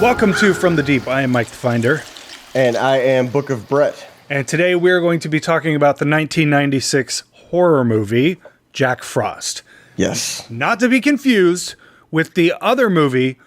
Welcome to From the Deep. I am Mike the Finder. And I am Book of Brett. And today we're going to be talking about the 1996 horror movie, Jack Frost. Yes. Not to be confused with the other movie,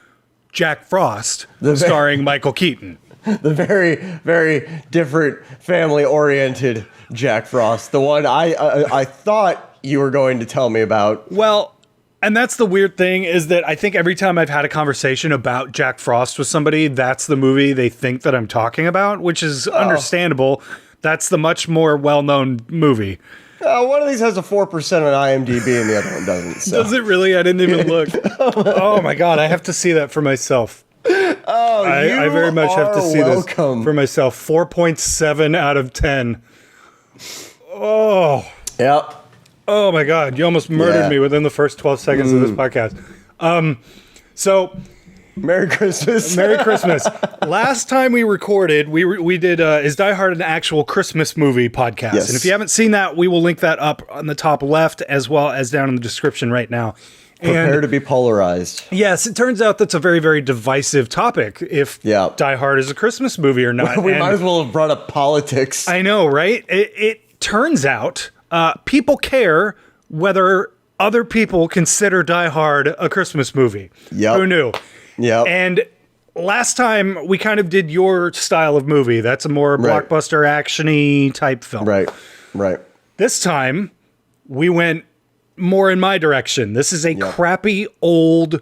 Jack Frost, starring Michael Keaton. The very, very different family-oriented Jack Frost. The one I thought you were going to tell me about. Well, and that's the weird thing, is that I think every time I've had a conversation about Jack Frost with somebody, that's the movie they think that I'm talking about, which is understandable. That's the much more well-known movie. One of these has a 4% on IMDb and the other one doesn't. So. Does it really? I didn't even look. Oh my God, I have to see that for myself. Oh, I very much have to see this for myself. 4.7 out of 10. Oh. Yep. Oh my God, you almost murdered me within the first 12 seconds of this podcast. So, Merry Christmas. Merry Christmas. Last time we recorded, we did Is Die Hard an Actual Christmas Movie podcast? Yes. And if you haven't seen that, we will link that up on the top left as well as down in the description right now. Prepare to be polarized. Yes, it turns out that's a very, very divisive topic, if Die Hard is a Christmas movie or not. We might as well have brought up politics. I know, right? It turns out people care whether other people consider Die Hard a Christmas movie. Yep. Who knew? Yeah. And last time we kind of did your style of movie. That's a more blockbuster action-y type film. Right. This time we went more in my direction. This is a crappy, old,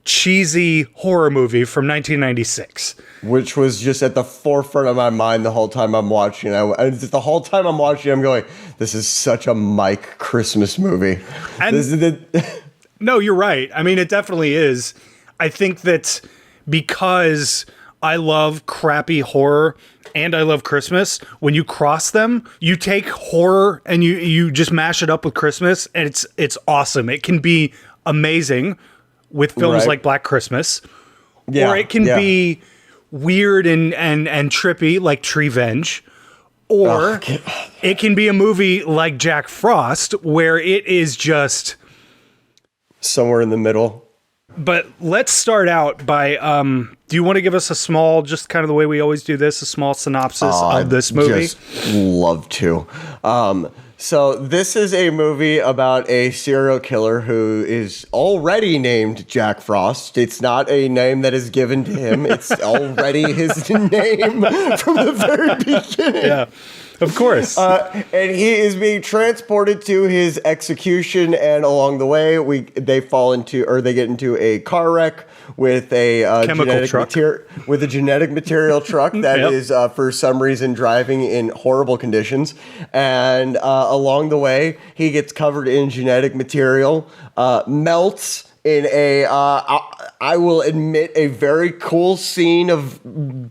cheesy horror movie from 1996. Which was just at the forefront of my mind the whole time I'm watching. The whole time I'm watching, I'm going, this is such a Mike Christmas movie. And no, you're right. I mean, it definitely is. I think that because I love crappy horror and I love Christmas, when you cross them, you take horror and you just mash it up with Christmas, and it's awesome. It can be amazing with films like Black Christmas, or it can be weird and trippy like Treevenge, or it can be a movie like Jack Frost where it is just somewhere in the middle. But let's start out by, do you want to give us a small, just kind of the way we always do this, a small synopsis of this movie? Just love to. So this is a movie about a serial killer who is already named Jack Frost. It's not a name that is given to him. It's already his name from the very beginning. Yeah, of course. And he is being transported to his execution, and along the way, they get into a car wreck with a genetic material truck that is for some reason driving in horrible conditions, and along the way he gets covered in genetic material, melts in I will admit, a very cool scene of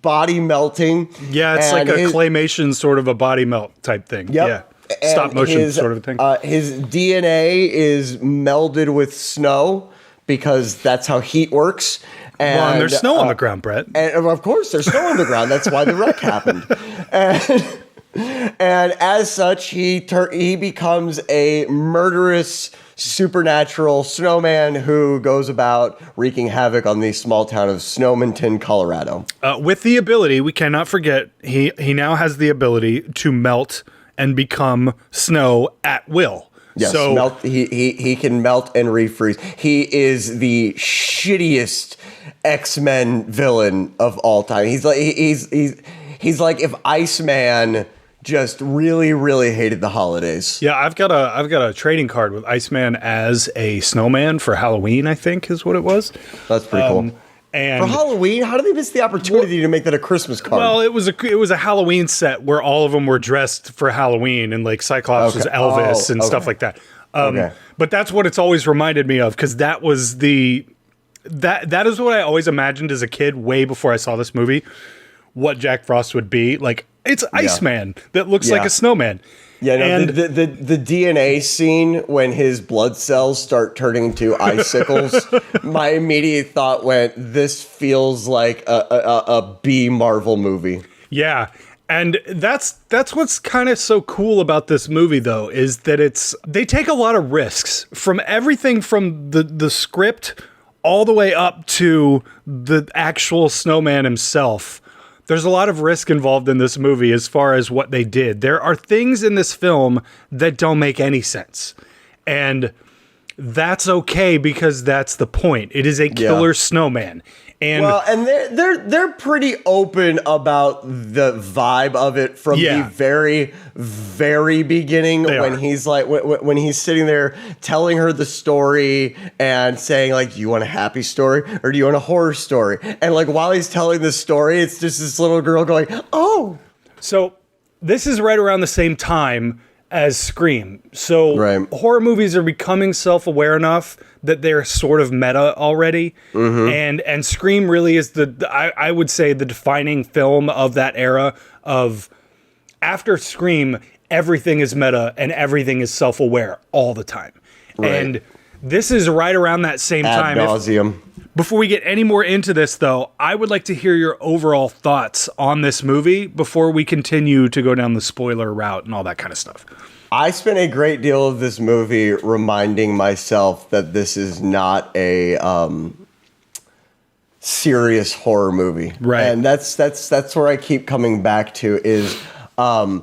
body melting. Yeah, it's like a claymation sort of a body melt type thing. Yep. Yeah, stop motion sort of thing. His DNA is melded with snow, because that's how heat works. And there's snow on the ground, Brett. And of course, there's snow on the ground. That's why the wreck happened. And as such, he becomes a murderous, supernatural snowman who goes about wreaking havoc on the small town of Snowminton, Colorado. With the ability, we cannot forget, he now has the ability to melt and become snow at will. Yes, so he can melt and refreeze. He is the shittiest X-Men villain of all time. He's like if Iceman just really, really hated the holidays. Yeah, I've got a trading card with Iceman as a snowman for Halloween, I think is what it was. That's pretty cool. And for Halloween, how did they miss the opportunity to make that a Christmas card? Well, it was a Halloween set where all of them were dressed for Halloween, and like Cyclops was Elvis and stuff like that. But that's what it's always reminded me of, because that was that is what I always imagined as a kid, way before I saw this movie, what Jack Frost would be. Like, it's Iceman that looks like a snowman. Yeah, no, and the DNA scene when his blood cells start turning into icicles, my immediate thought went, this feels like a B Marvel movie. Yeah. And that's what's kind of so cool about this movie, though, is that they take a lot of risks from everything from the script all the way up to the actual snowman himself. There's a lot of risk involved in this movie as far as what they did. There are things in this film that don't make any sense. And that's okay because that's the point. It is a killer snowman. And they're pretty open about the vibe of it from the very, very beginning when he's like when he's sitting there telling her the story and saying like, do you want a happy story or do you want a horror story? And like while he's telling the story, it's just this little girl going, oh. So this is right around the same time as Scream. So horror movies are becoming self-aware enough that they're sort of meta already. And Scream really is I would say the defining film of that era of after Scream, everything is meta and everything is self-aware all the time. And this is right around that same time. Ad nauseum. Before we get any more into this, though, I would like to hear your overall thoughts on this movie before we continue to go down the spoiler route and all that kind of stuff. I spent a great deal of this movie reminding myself that this is not a serious horror movie. Right. And that's where I keep coming back to is I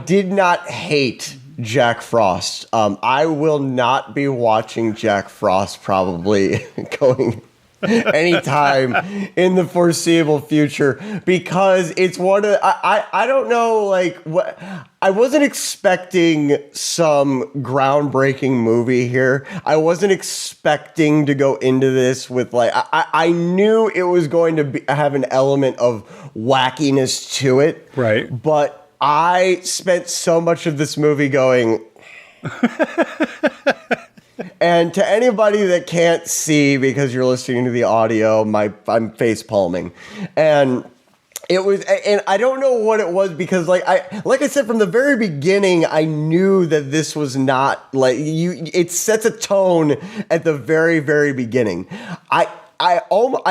did not hate Jack Frost. I will not be watching Jack Frost probably going anytime in the foreseeable future because it's one of I don't know like what I wasn't expecting some groundbreaking movie here. I wasn't expecting to go into this with like I knew it was going to have an element of wackiness to it. Right. But I spent so much of this movie going and to anybody that can't see because you're listening to the audio, I'm face palming. And it was, and I don't know what it was because like I said from the very beginning, I knew that this was not like it sets a tone at the very, very beginning. I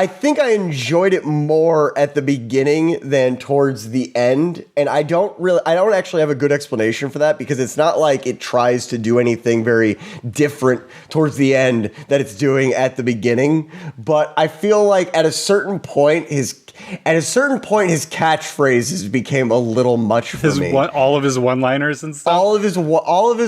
think I enjoyed it more at the beginning than towards the end. And I don't actually have a good explanation for that because it's not like it tries to do anything very different towards the end that it's doing at the beginning. But I feel like at a certain point, his catchphrases became a little much for me. All of his one-liners and stuff? All of his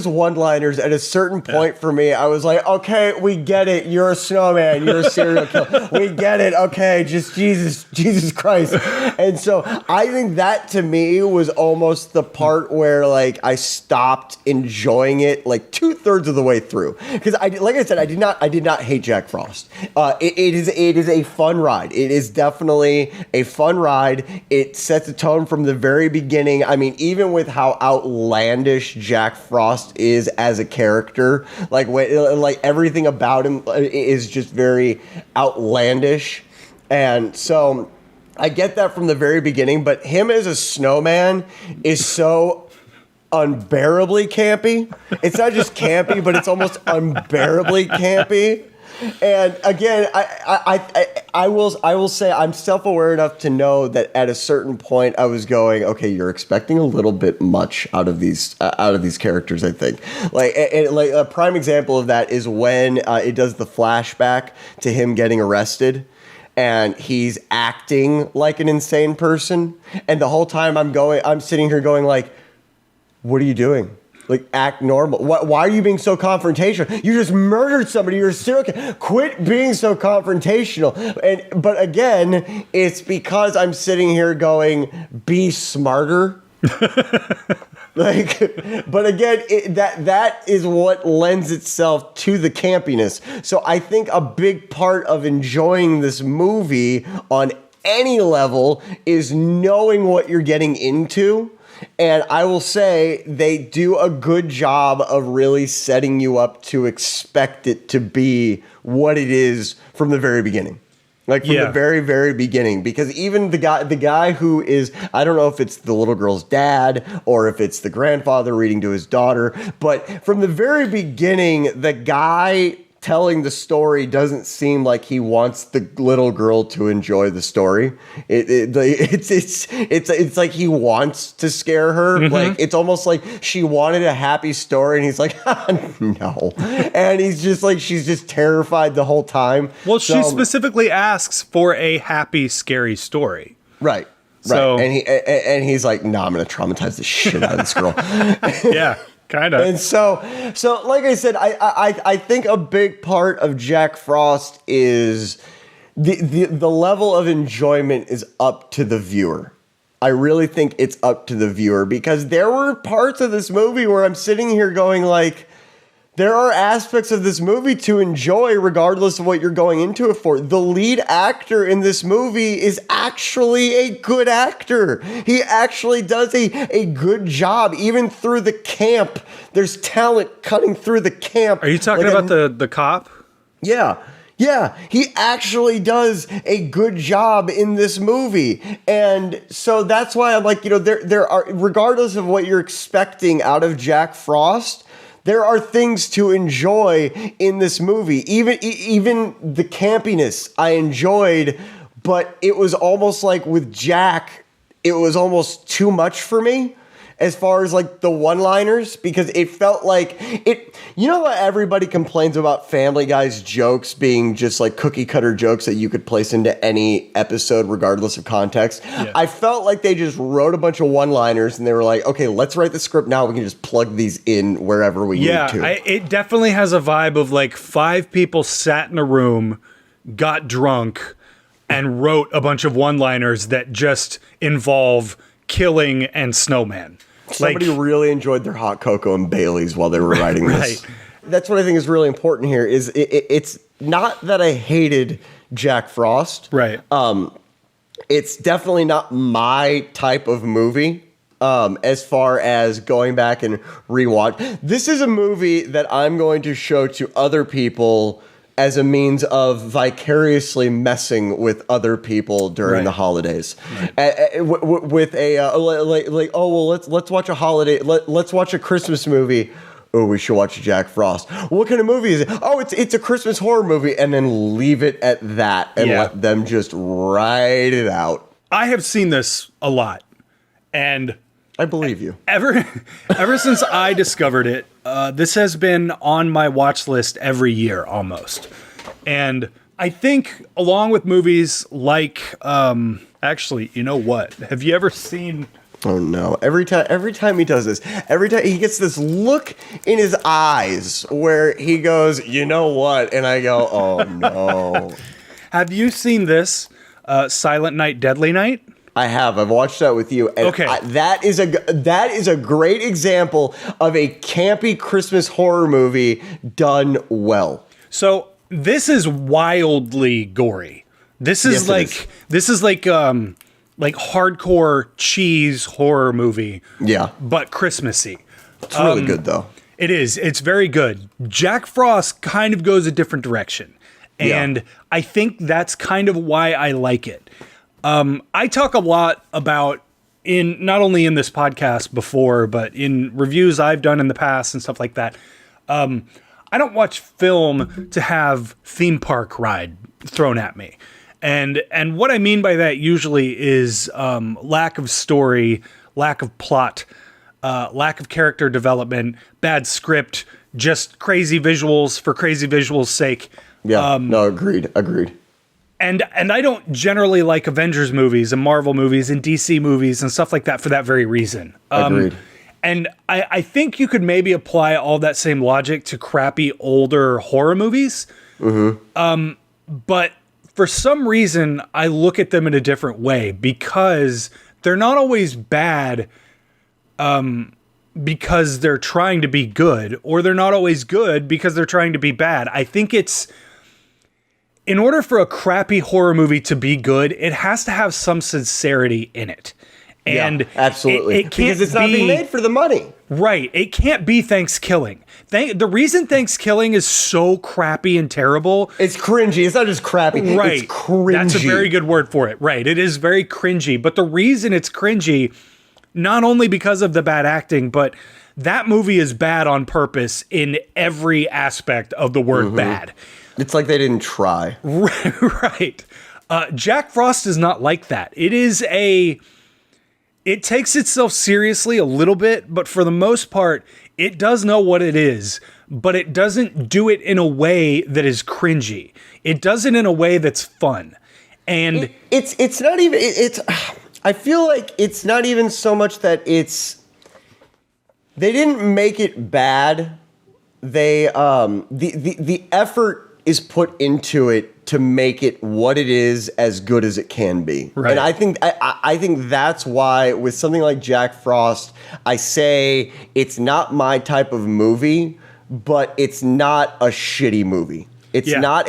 one-liners at a certain point for me, I was like, okay, we get it. You're a snowman. You're a serial killer. We get it. Okay, just Jesus Christ. And so I think that to me was almost the part where like I stopped enjoying it like 2/3 of the way through. Because like I said, I did not hate Jack Frost. It is a fun ride. It is definitely a fun ride. It sets a tone from the very beginning. I mean, even with how outlandish Jack Frost is as a character, like everything about him is just very outlandish. And so I get that from the very beginning, but him as a snowman is so unbearably campy. It's not just campy, but it's almost unbearably campy. And again, I will say I'm self-aware enough to know that at a certain point I was going, okay, you're expecting a little bit much out of these characters. I think like a prime example of that is when it does the flashback to him getting arrested. And he's acting like an insane person. And the whole time I'm sitting here going like, what are you doing? Like, act normal. Why are you being so confrontational? You just murdered somebody. You're a serial killer. Quit being so confrontational. But again, it's because I'm sitting here going, be smarter. But again, that is what lends itself to the campiness. So I think a big part of enjoying this movie on any level is knowing what you're getting into. And I will say they do a good job of really setting you up to expect it to be what it is from the very beginning. Like from the very, very beginning, because even the guy who is, I don't know if it's the little girl's dad or if it's the grandfather reading to his daughter, but from the very beginning, the guy telling the story doesn't seem like he wants the little girl to enjoy the story. It's like he wants to scare her. Mm-hmm. Like it's almost like she wanted a happy story, and he's like, no. And he's just like, she's just terrified the whole time. Well, she specifically asks for a happy, scary story. Right. So, right. And he's like, no, I'm going to traumatize the shit out of this girl. Yeah. Kind of. And so like I said, I think a big part of Jack Frost is the level of enjoyment is up to the viewer. I really think it's up to the viewer, because there were parts of this movie where I'm sitting here going like, there are aspects of this movie to enjoy regardless of what you're going into it for. The lead actor in this movie is actually a good actor. He actually does a good job, even through the camp. There's talent cutting through the camp. Are you talking about the cop? Yeah. Yeah, he actually does a good job in this movie. And so that's why I'm like, there are, regardless of what you're expecting out of Jack Frost, there are things to enjoy in this movie. Even the campiness I enjoyed, but it was almost like with Jack, it was almost too much for me as far as like the one-liners, because it felt like it. You know what everybody complains about Family Guy's jokes being just like cookie cutter jokes that you could place into any episode regardless of context. Yeah. I felt like they just wrote a bunch of one-liners and they were like, okay, let's write the script now. We can just plug these in wherever we need to. It definitely has a vibe of like 5 people sat in a room, got drunk, and wrote a bunch of one-liners that just involve killing and snowman. Somebody really enjoyed their hot cocoa and Baileys while they were writing this. Right. That's what I think is really important here. Is it's not that I hated Jack Frost. Right. It's definitely not my type of movie. As far as going back and rewatch, this is a movie that I'm going to show to other people as a means of vicariously messing with other people during the holidays. Right. With let's watch a holiday. Let's watch a Christmas movie. Oh, we should watch Jack Frost. What kind of movie is it? Oh, it's a Christmas horror movie, and then leave it at that and let them just write it out. I have seen this a lot, and I believe you. Ever since I discovered it, this has been on my watch list every year almost. And I think along with movies like, actually, you know what? Have you ever seen... Oh no. Every time he does this, every time he gets this look in his eyes where he goes, you know what? And I go, oh no. Have you seen this, Silent Night, Deadly Night? I have. I've watched that with you. And okay. That is a great example of a campy Christmas horror movie done well. So this is wildly gory. This is like hardcore cheese horror movie. Yeah. But Christmassy. It's really good though. It is. It's very good. Jack Frost kind of goes a different direction. And I think that's kind of why I like it. I talk a lot about, in not only in this podcast before, but in reviews I've done in the past and stuff like that. I don't watch film to have theme park ride thrown at me. And what I mean by that usually is lack of story, lack of plot, lack of character development, bad script, just crazy visuals for crazy visuals' sake. Yeah, no, agreed. And I don't generally like Avengers movies and Marvel movies and DC movies and stuff like that for that very reason. Agreed. And I think you could maybe apply all that same logic to crappy older horror movies. Mm-hmm. But for some reason, I look at them in a different way because they're not always bad because they're trying to be good, or they're not always good because they're trying to be bad. I think it's... In order for a crappy horror movie to be good, it has to have some sincerity in it. And absolutely. It can't because it's not being made for the money. Right. It can't be Thanksgiving. The reason Thanksgiving is so crappy and terrible... It's cringy. It's not just crappy. Right. It's cringy. That's a very good word for it. Right. It is very cringy. But the reason it's cringy, not only because of the bad acting, but that movie is bad on purpose in every aspect of the word bad. It's like they didn't try. Right. Jack Frost is not like that. It takes itself seriously a little bit, but for the most part, it does know what it is, but it doesn't do it in a way that is cringy. It does it in a way that's fun. And it's not even, I feel like it's not even so much that they didn't make it bad. They, the effort is put into it to make it what it is as good as it can be. Right. And I think that's why with something like Jack Frost, I say it's not my type of movie, but it's not a shitty movie. It's not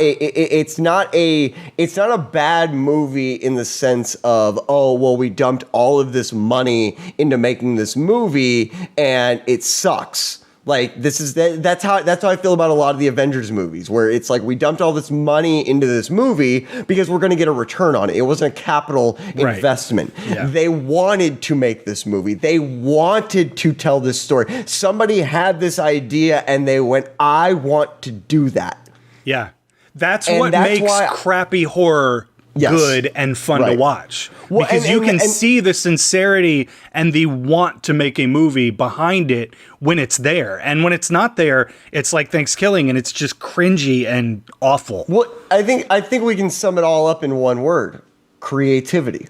a bad movie in the sense of, oh, well, we dumped all of this money into making this movie and it sucks. Like that's how I feel about a lot of the Avengers movies, where it's like we dumped all this money into this movie because we're going to get a return on it. It wasn't a capital investment. Yeah. They wanted to make this movie. They wanted to tell this story. Somebody had this idea and they went, I want to do that. Yeah. That's what makes crappy horror good and fun to watch. Well, because you can see the sincerity and the want to make a movie behind it when it's there. And when it's not there, it's like Thanksgiving and it's just cringy and awful. Well, I think we can sum it all up in one word: creativity.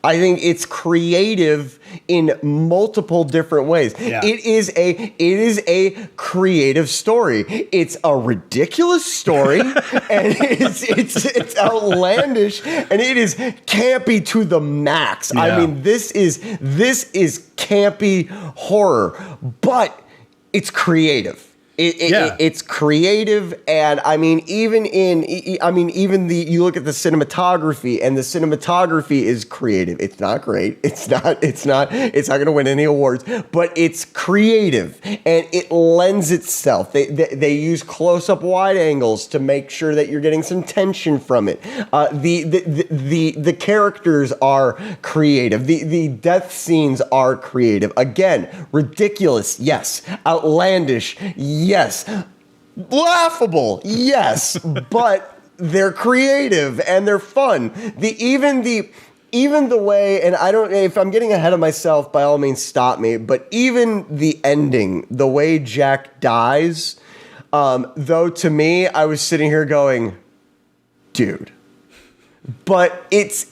I think it's creative in multiple different ways. Yeah. It is a creative story. It's a ridiculous story, and it's outlandish, and it is campy to the max. Yeah. I mean, this is campy horror, but it's creative. It's creative, and I mean, even you look at the cinematography, and the cinematography is creative. It's not great. It's not going to win any awards, but it's creative, and it lends itself. They use close-up wide angles to make sure that you're getting some tension from it. The characters are creative. The death scenes are creative. Again, ridiculous, yes. Outlandish, yes. Laughable, yes. But they're creative and they're fun. Even the way, and I don't, if I'm getting ahead of myself, by all means stop me, but even the ending, the way Jack dies, though to me, I was sitting here going, dude. But it's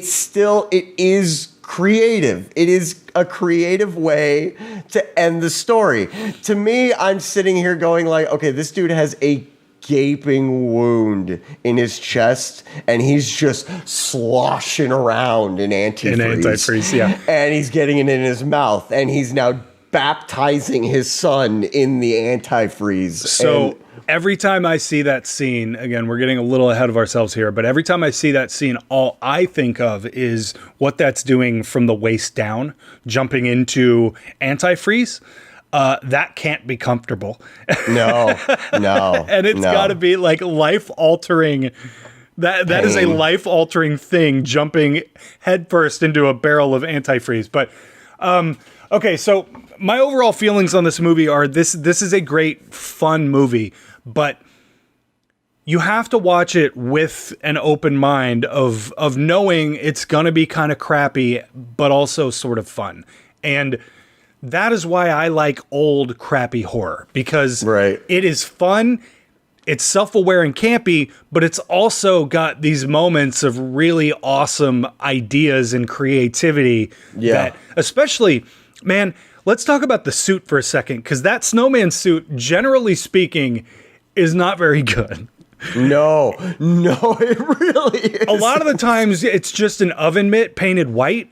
still, it is creative. It is a creative way to end the story. To me, I'm sitting here going like, okay, this dude has a gaping wound in his chest, and he's just sloshing around in antifreeze. Yeah. And he's getting it in his mouth, and he's now baptizing his son in the antifreeze. So every time I see that scene, again, we're getting a little ahead of ourselves here, but every time I see that scene, all I think of is what that's doing from the waist down, jumping into antifreeze. That can't be comfortable. No. And it's got to be like life-altering. That is a life-altering thing, jumping headfirst into a barrel of antifreeze. But okay, so my overall feelings on this movie are this is a great, fun movie, but you have to watch it with an open mind of knowing it's going to be kind of crappy, but also sort of fun. And that is why I like old, crappy horror, because it is fun, it's self-aware and campy, but it's also got these moments of really awesome ideas and creativity that, especially, man, let's talk about the suit for a second, because that snowman suit, generally speaking, is not very good. No, it really is. A lot of the times, it's just an oven mitt painted white.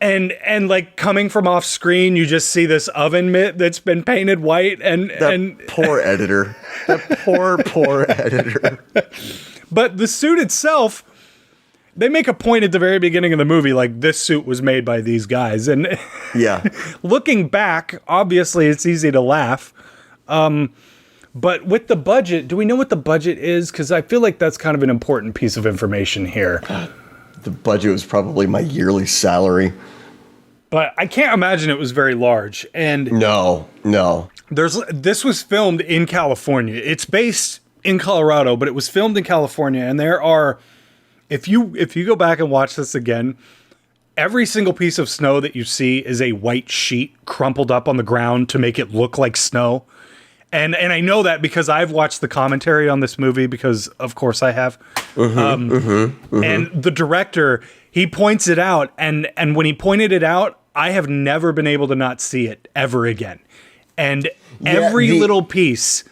And like coming from off screen, you just see this oven mitt that's been painted white, and poor editor, that poor editor. But the suit itself, they make a point at the very beginning of the movie, like this suit was made by these guys, and looking back, obviously it's easy to laugh. But with the budget, do we know what the budget is? Because I feel like that's kind of an important piece of information here. The budget was probably my yearly salary. But I can't imagine it was very large. And No. this was filmed in California. It's based in Colorado, but it was filmed in California. And there are, if you go back and watch this again, every single piece of snow that you see is a white sheet crumpled up on the ground to make it look like snow. And I know that because I've watched the commentary on this movie, because of course I have. And the director, he points it out, and when he pointed it out, I have never been able to not see it ever again. And every little piece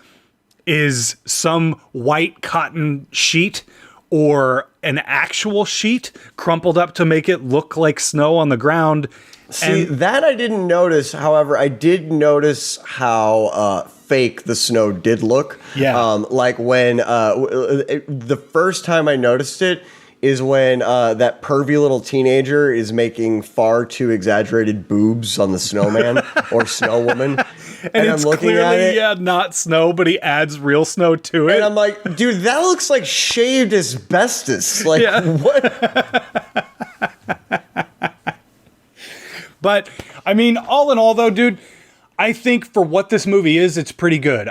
is some white cotton sheet or an actual sheet crumpled up to make it look like snow on the ground. See, that I didn't notice. However, I did notice how fake the snow did look. Yeah. Like when the first time I noticed it is when that pervy little teenager is making far too exaggerated boobs on the snowman or snow woman. And it's I'm looking clearly, at it, not snow, but he adds real snow to it. and I'm like, dude, that looks like shaved asbestos. Like, what? But, I mean, all in all, though, dude, I think for what this movie is, it's pretty good.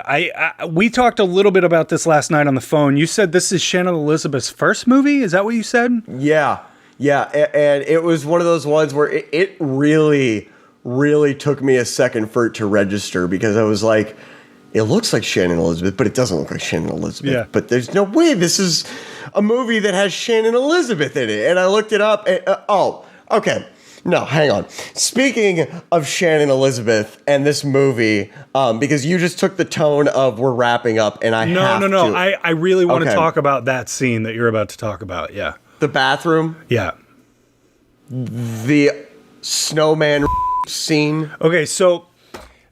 We talked a little bit about this last night on the phone. You said this is Shannon Elizabeth's first movie? Is that what you said? Yeah. And it was one of those ones where it really, really took me a second for it to register, because I was like, it looks like Shannon Elizabeth, but it doesn't look like Shannon Elizabeth. Yeah. But there's no way this is a movie that has Shannon Elizabeth in it. And I looked it up. And, okay. No, hang on. Speaking of Shannon Elizabeth and this movie, because you just took the tone of we're wrapping up, and I have to. No. I really want to talk about that scene that you're about to talk about. Yeah. The bathroom. Yeah. The snowman scene. Okay, so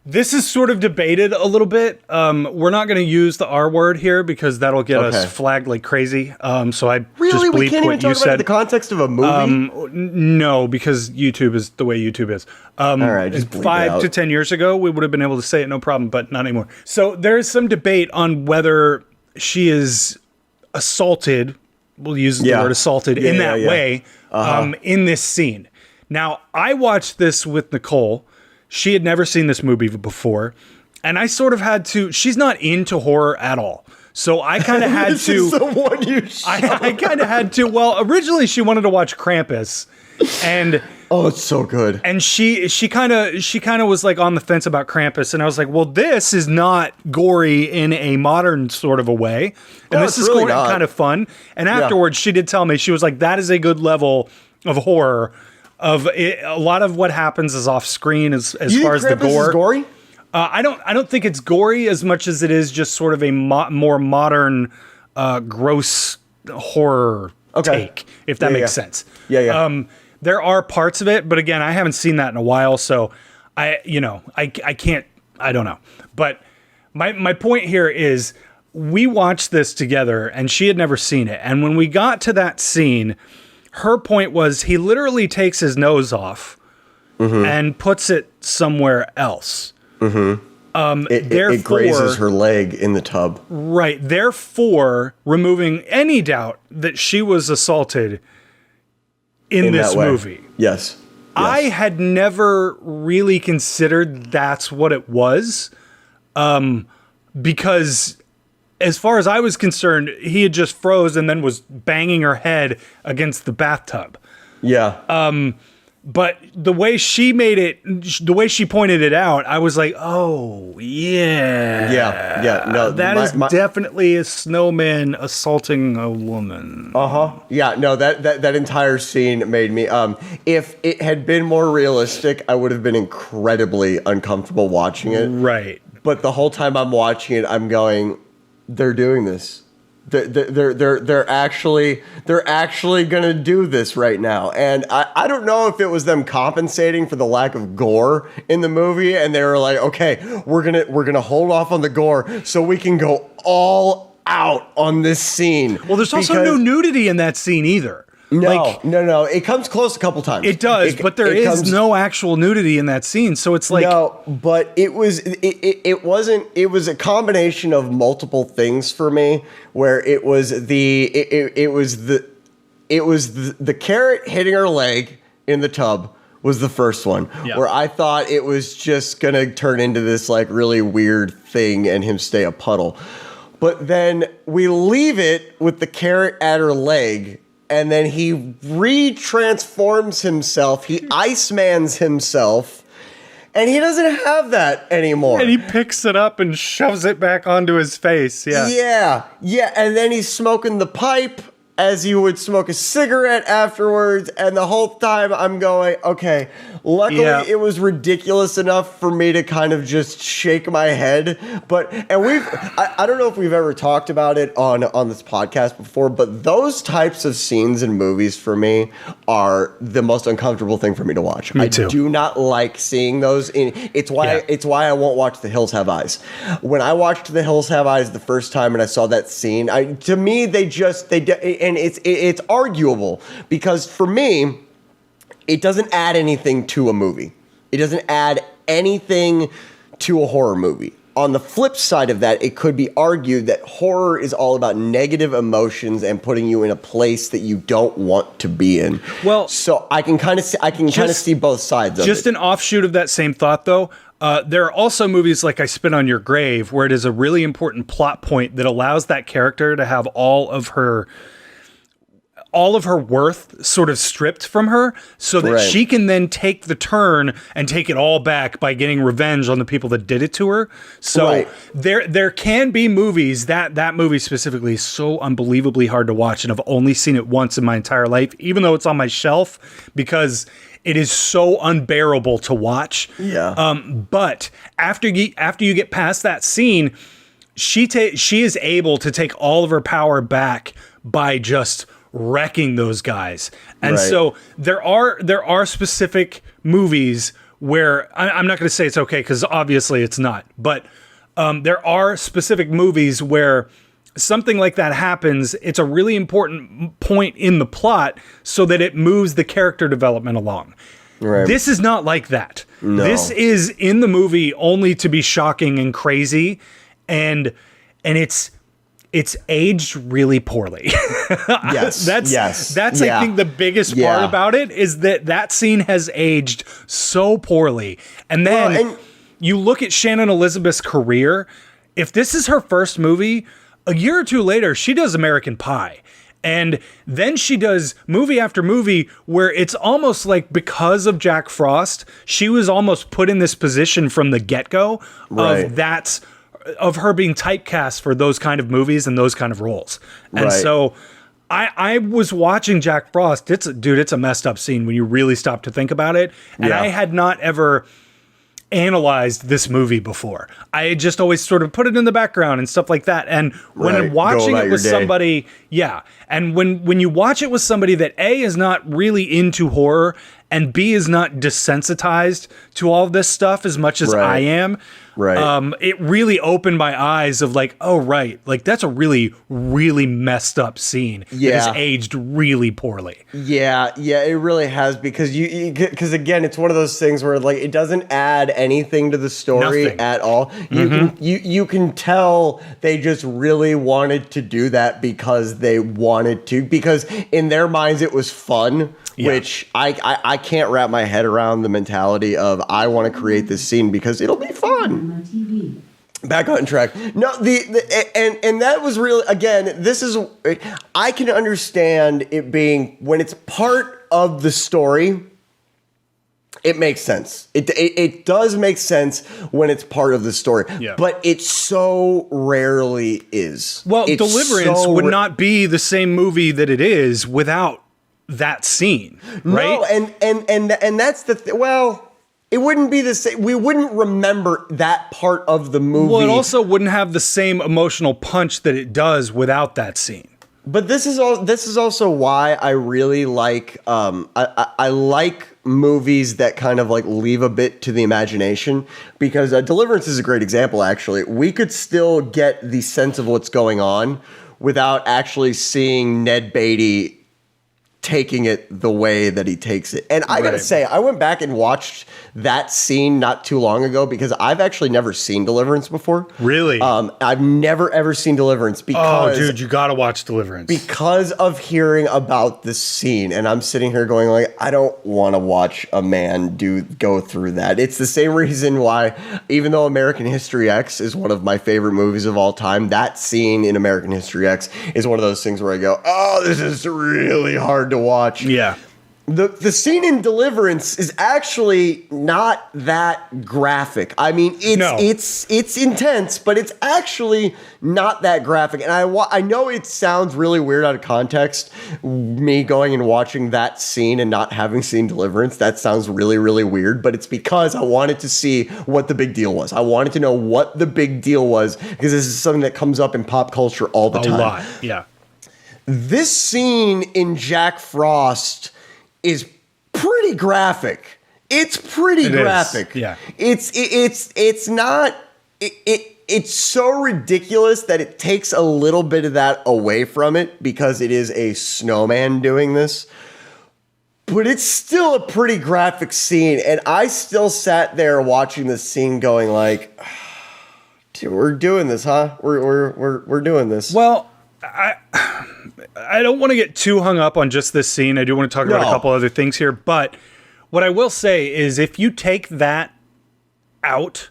this is sort of debated a little bit. We're not going to use the R word here because that'll get us flagged like crazy. So I Really? just We bleeped can't what even you talk about it in said. the context of a movie? No, because YouTube is the way YouTube is. All right, just bleep it 5 out. to 10 years ago, we would have been able to say it, no problem, but not anymore. So there is some debate on whether she is assaulted, we'll use the word assaulted, in that way, in this scene. Now, I watched this with Nicole. She had never seen this movie before, and I sort of had to. She's not into horror at all, so I kind of had This to. is the one you I kind of had to. Well, originally she wanted to watch Krampus, and Oh, it's so good. and she kind of was like on the fence about Krampus, and I was like, well, this is not gory in a modern sort of a way, and No, this it's is really not. kind of fun. And afterwards, she did tell me, she was like, that is a good level of horror. Of it, a lot of what happens is off screen as far as the Krampus gore. is gory? I don't think it's gory as much as it is just sort of a more modern, gross horror take, if that makes sense. Yeah. There are parts of it, but again, I haven't seen that in a while, so I can't. I don't know. But my point here is, we watched this together, and she had never seen it. And when we got to that scene, her point was he literally takes his nose off and puts it somewhere else. It grazes her leg in the tub. Right. Therefore, removing any doubt that she was assaulted in this that way. movie. Yes. I had never really considered that's what it was, because as far as I was concerned, he had just froze and then was banging her head against the bathtub. Yeah. But the way she made it, the way she pointed it out, I was like, oh, yeah. Yeah. No, That is definitely a snowman assaulting a woman. Yeah, no, that entire scene made me if it had been more realistic, I would have been incredibly uncomfortable watching it. Right. But the whole time I'm watching it, I'm going, they're doing this. They're actually gonna do this right now, and I don't know if it was them compensating for the lack of gore in the movie, and they were like, okay, we're gonna hold off on the gore so we can go all out on this scene. Well, there's also no nudity in that scene either. No, it comes close a couple times. It does, but there is no actual nudity in that scene, so it's like no. But it was a combination of multiple things for me, where it was the carrot hitting her leg in the tub was the first one, where I thought it was just going to turn into this like really weird thing and him stay a puddle. But then we leave it with the carrot at her leg, and then he re-transforms himself. He Icemans himself. And he doesn't have that anymore. And he picks it up and shoves it back onto his face. Yeah. And then he's smoking the pipe as you would smoke a cigarette afterwards. And the whole time I'm going, okay, luckily it was ridiculous enough for me to kind of just shake my head. I don't know if we've ever talked about it on this podcast before, but those types of scenes in movies for me are the most uncomfortable thing for me to watch. Me too. I do not like seeing those. It's why I won't watch The Hills Have Eyes. When I watched The Hills Have Eyes the first time and I saw that scene, and it's arguable because for me, it doesn't add anything to a movie. It doesn't add anything to a horror movie. On the flip side of that, it could be argued that horror is all about negative emotions and putting you in a place that you don't want to be in. Well, so I can kind of see both sides of it. Just an offshoot of that same thought, though. There are also movies like I Spit on Your Grave, where it is a really important plot point that allows that character to have all of her worth sort of stripped from her so that she can then take the turn and take it all back by getting revenge on the people that did it to her. So there can be movies that movie specifically is so unbelievably hard to watch. And I've only seen it once in my entire life, even though it's on my shelf, because it is so unbearable to watch. Yeah. But after you get past that scene, she is able to take all of her power back by just wrecking those guys. And so there are specific movies where I'm not going to say it's okay, because obviously it's not, but there are specific movies where something like that happens. It's a really important point in the plot so that it moves the character development along. This is not like that. No. This is in the movie only to be shocking and crazy, and it's aged really poorly. That's I think the biggest part about it is that scene has aged so poorly. And then you look at Shannon Elizabeth's career. If this is her first movie, a year or two later, she does American Pie. And then she does movie after movie where it's almost like because of Jack Frost, she was almost put in this position from the get-go of her being typecast for those kind of movies and those kind of roles. And so I was watching Jack Frost. It's a messed up scene when you really stop to think about it. And I had not ever analyzed this movie before. I had just always sort of put it in the background and stuff like that. And when I'm watching it with somebody, and when you watch it with somebody that A, is not really into horror, and B, is not desensitized to all of this stuff as much as I am, it really opened my eyes of like, oh, like that's a really, really messed up scene that has aged really poorly. Yeah, it really has, because because again, it's one of those things where like it doesn't add anything to the story at all. You can tell they just really wanted to do that because they wanted to, because in their minds it was fun. Which I can't wrap my head around the mentality of I want to create this scene because it'll be fun. Back on track. No, and that was really, again, this is, I can understand it being, when it's part of the story, it makes sense. It does make sense when it's part of the story, but it so rarely is. Well, Deliverance would not be the same movie that it is without that scene, right? No, and that's the well, it wouldn't be the same. We wouldn't remember that part of the movie. Well, it also wouldn't have the same emotional punch that it does without that scene. But this is also why I really like I like movies that kind of like leave a bit to the imagination, because Deliverance is a great example. Actually, we could still get the sense of what's going on without actually seeing Ned Beatty taking it the way that he takes it. And I gotta say, I went back and watched that scene not too long ago because I've actually never seen Deliverance before. Really? I've never ever seen Deliverance because dude, you gotta watch Deliverance. Because of hearing about this scene, and I'm sitting here going like, I don't want to watch a man go through that. It's the same reason why, even though American History X is one of my favorite movies of all time, that scene in American History X is one of those things where I go, oh, this is really hard to watch. Yeah. The scene in Deliverance is actually not that graphic. I mean, it's intense, but it's actually not that graphic. And I know it sounds really weird out of context, me going and watching that scene and not having seen Deliverance. That sounds really, really weird, but it's because I wanted to see what the big deal was. I wanted to know what the big deal was because this is something that comes up in pop culture all the time. A lot, yeah. This scene in Jack Frost is pretty graphic. It's pretty graphic. Yeah. It's not it's so ridiculous that it takes a little bit of that away from it because it is a snowman doing this. But it's still a pretty graphic scene, and I still sat there watching this scene going like, dude, we're doing this, huh? We're doing this. Well, I don't want to get too hung up on just this scene. I do want to talk about a couple other things here. But what I will say is if you take that out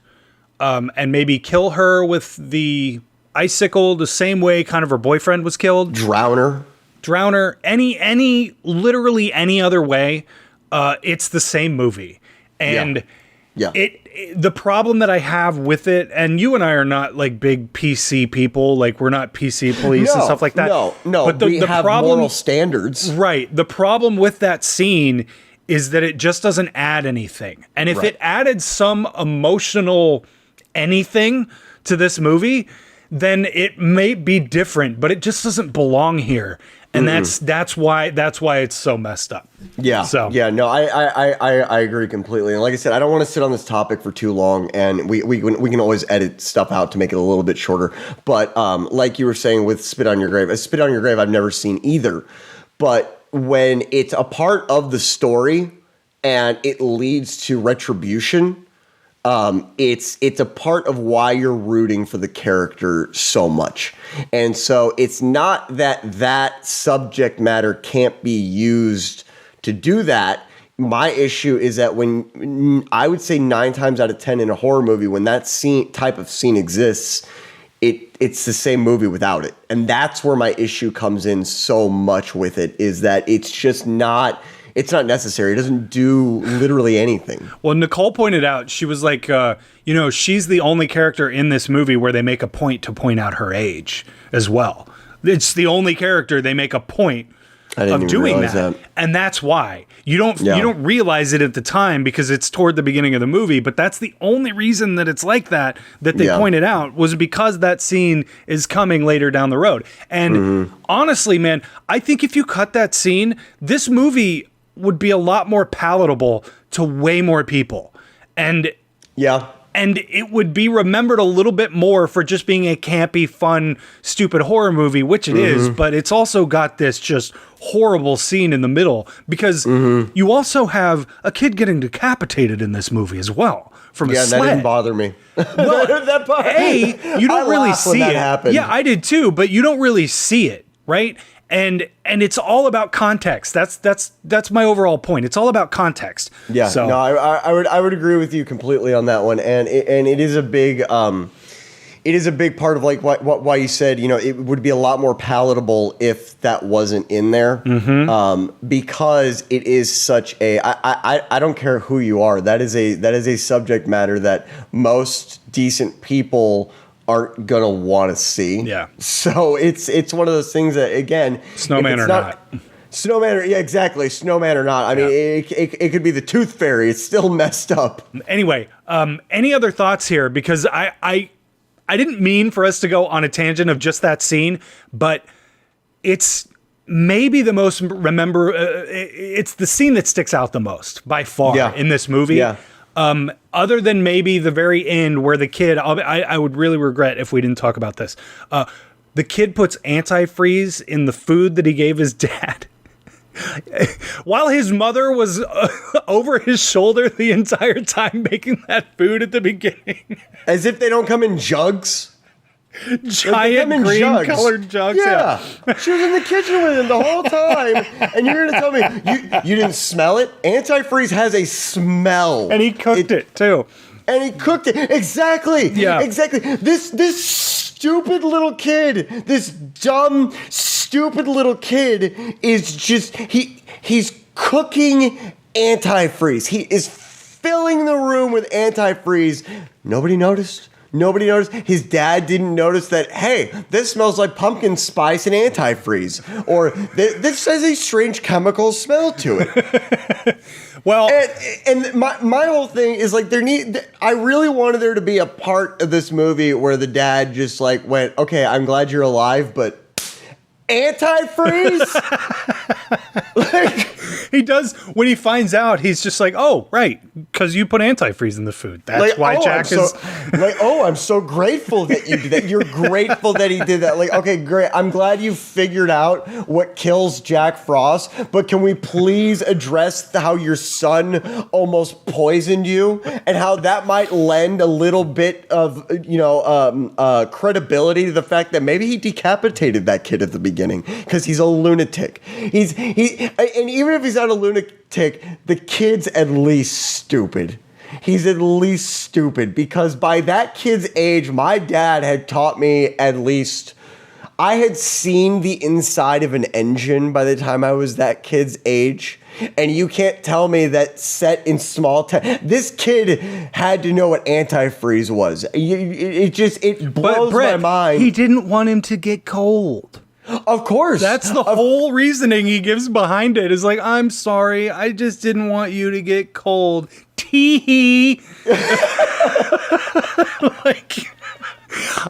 and maybe kill her with the icicle the same way kind of her boyfriend was killed. Drown her, literally any other way, it's the same movie. And the problem that I have with it, and you and I are not like big PC people, like we're not PC police and stuff like that. No, but we have moral standards. Right. The problem with that scene is that it just doesn't add anything. And if it added some emotional anything to this movie, then it may be different, but it just doesn't belong here. And that's why it's so messed up. Yeah. I agree completely. And like I said, I don't want to sit on this topic for too long, and we can always edit stuff out to make it a little bit shorter. But like you were saying with Spit on Your Grave, Spit on Your Grave I've never seen either. But when it's a part of the story and it leads to retribution, it's a part of why you're rooting for the character so much. And so it's not that subject matter can't be used to do that. My issue is that when I would say 9 times out of 10 in a horror movie, when that type of scene exists, it's the same movie without it. And that's where my issue comes in so much with it, is that it's just not... It's not necessary. It doesn't do literally anything. Well, Nicole pointed out, she was like, she's the only character in this movie where they make a point to point out her age as well. It's the only character they make a point of doing that. And that's why. You don't realize it at the time because it's toward the beginning of the movie, but that's the only reason that it's like that they pointed out was because that scene is coming later down the road. And honestly, man, I think if you cut that scene, this movie would be a lot more palatable to way more people. And it would be remembered a little bit more for just being a campy, fun, stupid horror movie, which it is, but it's also got this just horrible scene in the middle because you also have a kid getting decapitated in this movie as well from a sled. That didn't bother me. Well, you don't really see it. Happened. Yeah, I did too, but you don't really see it, right? And it's all about context. That's my overall point. It's all about context. Yeah. So. No, I would agree with you completely on that one. And it is a big part of like why you said, it would be a lot more palatable if that wasn't in there. Because it is such I don't care who you are. That is a subject matter that most decent people aren't gonna want to see. Yeah. So it's one of those things that, again, snowman or not. Snowman, yeah, exactly. Snowman or not. I mean, it could be the Tooth Fairy. It's still messed up. Anyway, any other thoughts here? Because I didn't mean for us to go on a tangent of just that scene, but it's maybe the most it's the scene that sticks out the most by far in this movie. Yeah. Other than maybe the very end where the kid, I would really regret if we didn't talk about this. The kid puts antifreeze in the food that he gave his dad. While his mother was over his shoulder the entire time making that food at the beginning. As if they don't come in jugs. Giant green colored jugs. Yeah. She was in the kitchen with him the whole time. And you're going to tell me you didn't smell it? Antifreeze has a smell. And he cooked it too. And he cooked it. Exactly. Yeah. Exactly. This stupid little kid, this dumb, stupid little kid is just, he's cooking antifreeze. He is filling the room with antifreeze. Nobody noticed. Nobody noticed. His dad didn't notice that, hey, this smells like pumpkin spice and antifreeze. Or this has a strange chemical smell to it. Well, and my whole thing is like I really wanted there to be a part of this movie where the dad just like went, okay, I'm glad you're alive, but antifreeze? Like, he does, when he finds out, he's just like, oh, right, because you put antifreeze in the food. That's like, why Jack is... I'm so grateful that you did that. You're grateful that he did that. Like, okay, great. I'm glad you figured out what kills Jack Frost, but can we please address how your son almost poisoned you and how that might lend a little bit of, credibility to the fact that maybe he decapitated that kid at the beginning because he's a lunatic. And even if he's not a lunatic, the kid's at least stupid. He's at least stupid because by that kid's age, my dad had taught me at least. I had seen the inside of an engine by the time I was that kid's age. And you can't tell me that set in small town. This kid had to know what antifreeze was. It blows my mind. He didn't want him to get cold. Of course. That's the whole reasoning he gives behind it. Is like, I'm sorry, I just didn't want you to get cold. Tee-hee. Like,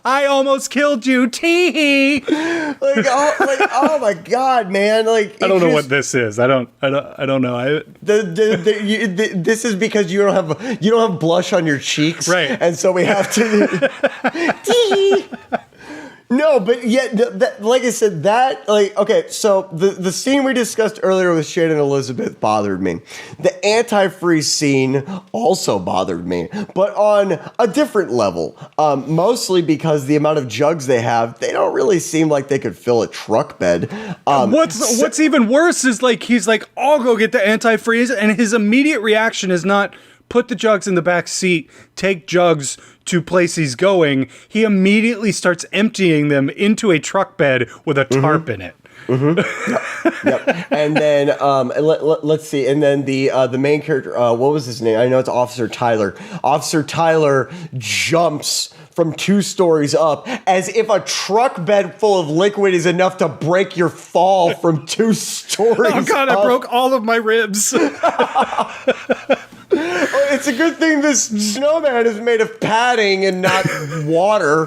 I almost killed you. Tee-hee. Oh my God, man. Like, I don't know what this is. I don't know. This is because you don't have blush on your cheeks. Right. And so we have to Tee-hee. No, but yet, like I said, okay, so the scene we discussed earlier with Shane and Elizabeth bothered me. The antifreeze scene also bothered me, but on a different level. Mostly because the amount of jugs they have, they don't really seem like they could fill a truck bed. What's even worse is like, he's like, I'll go get the antifreeze, and his immediate reaction is not, put the jugs in the back seat, take jugs to place he's going. He immediately starts emptying them into a truck bed with a tarp in it. Mm-hmm. Yep. And then let's see. And then the main character, what was his name? I know it's Officer Tyler. Officer Tyler jumps from 2 stories up as if a truck bed full of liquid is enough to break your fall from 2 stories. Oh God, I broke all of my ribs. It's a good thing this snowman is made of padding and not water.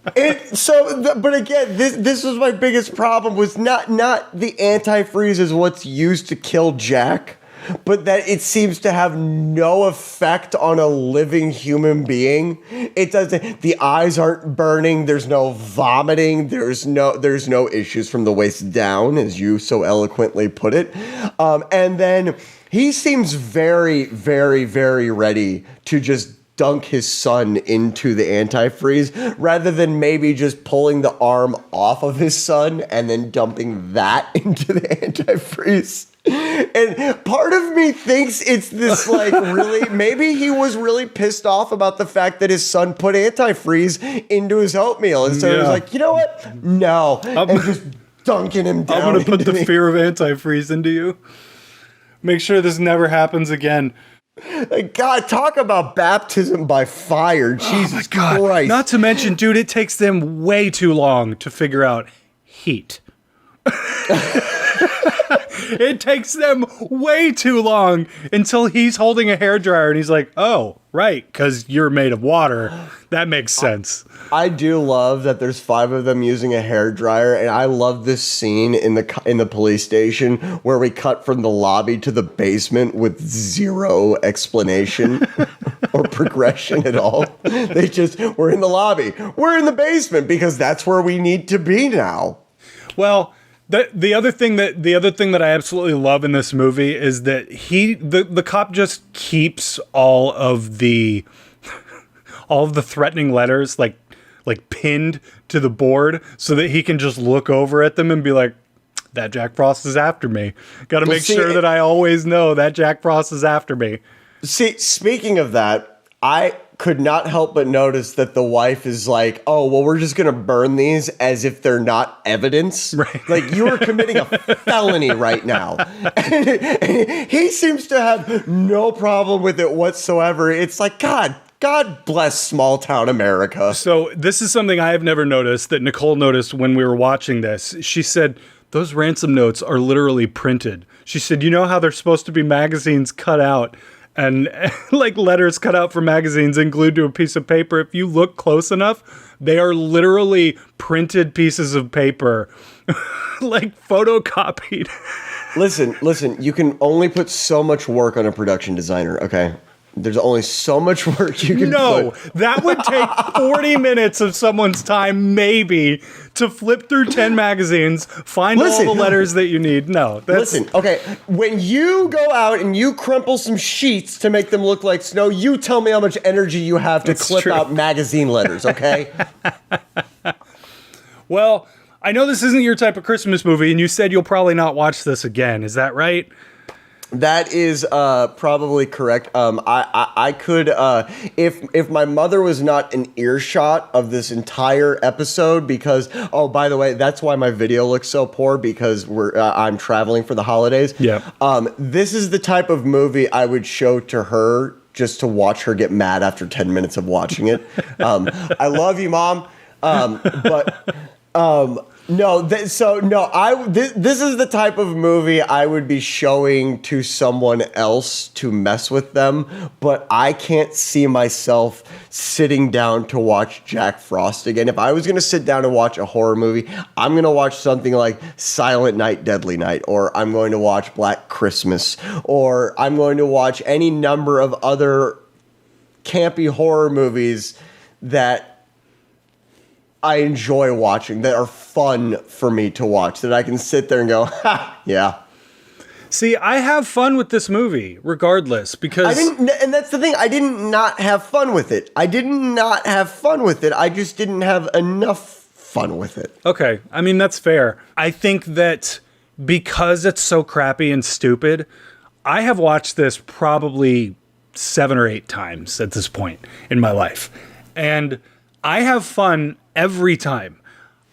But again, this was my biggest problem, was not the antifreeze is what's used to kill Jack, but that it seems to have no effect on a living human being. It doesn't. The eyes aren't burning. There's no vomiting. There's no issues from the waist down, as you so eloquently put it. And then he seems very, very, very ready to just dunk his son into the antifreeze rather than maybe just pulling the arm off of his son and then dumping that into the antifreeze. And part of me thinks it's this like really, maybe he was really pissed off about the fact that his son put antifreeze into his oatmeal. And so he was like, you know what? No. And just dunking him down. I'm going to put the fear of antifreeze into you. Make sure this never happens again. Like, God, talk about baptism by fire. Jesus Christ. Not to mention, dude, it takes them way too long to figure out heat. It takes them way too long until he's holding a hairdryer and he's like, oh, right, because you're made of water. That makes sense. I do love that there's 5 of them using a hairdryer, and I love this scene in the police station where we cut from the lobby to the basement with 0 explanation or progression at all. We're in the lobby. We're in the basement because that's where we need to be now. Well, The other thing that I absolutely love in this movie is that the cop just keeps all of the threatening letters like pinned to the board so that he can just look over at them and be like, that Jack Frost is after me. Got to make sure that I always know that Jack Frost is after me. See, speaking of that, I could not help but notice that the wife is like, oh, well, we're just going to burn these as if they're not evidence. Right. Like, you are committing a felony right now. And he seems to have no problem with it whatsoever. It's like, God bless small town America. So this is something I have never noticed that Nicole noticed when we were watching this. She said, those ransom notes are literally printed. She said, you know how they're supposed to be magazines cut out and like letters cut out for magazines and glued to a piece of paper? If you look close enough, they are literally printed pieces of paper, like photocopied. Listen, you can only put so much work on a production designer, okay? There's only so much work you can put. That would take 40 minutes of someone's time, maybe, to flip through 10 magazines, find all the letters that you need. No. Listen, okay, when you go out and you crumple some sheets to make them look like snow, you tell me how much energy you have to clip out magazine letters, okay? Well, I know this isn't your type of Christmas movie, and you said you'll probably not watch this again. Is that right? That is probably correct. I could, if my mother was not an earshot of this entire episode, because, oh, by the way, that's why my video looks so poor, because I'm traveling for the holidays. Yeah. This is the type of movie I would show to her just to watch her get mad after 10 minutes of watching it. I love you, Mom. This is the type of movie I would be showing to someone else to mess with them, but I can't see myself sitting down to watch Jack Frost again. If I was going to sit down and watch a horror movie, I'm going to watch something like Silent Night, Deadly Night, or I'm going to watch Black Christmas, or I'm going to watch any number of other campy horror movies that I enjoy watching, that are fun for me to watch, that I can sit there and go, ha, yeah. See, I have fun with this movie, regardless, because... and that's the thing, I didn't not have fun with it. I just didn't have enough fun with it. Okay, I mean, that's fair. I think that because it's so crappy and stupid, I have watched this probably 7 or 8 times at this point in my life. And I have fun every time.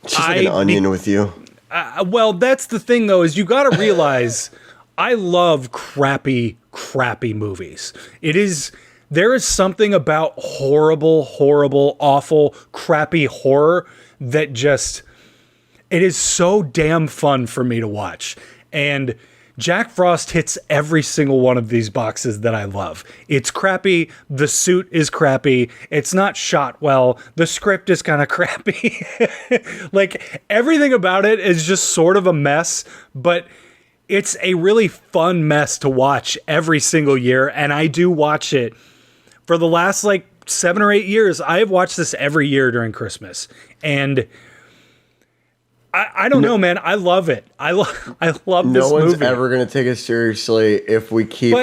It's just like an onion with you. Well, that's the thing, though, is you got to realize I love crappy movies. There is something about horrible, awful, crappy horror that just, it is so damn fun for me to watch. And Jack Frost hits every single one of these boxes that I love. It's crappy. The suit is crappy. It's not shot well. The script is kind of crappy. Like, everything about it is just sort of a mess, but it's a really fun mess to watch every single year. And I do watch it for the last 7 or 8 years. I have watched this every year during Christmas. And I don't know, man. I love it. I love this movie. No one's ever going to take us seriously if we keep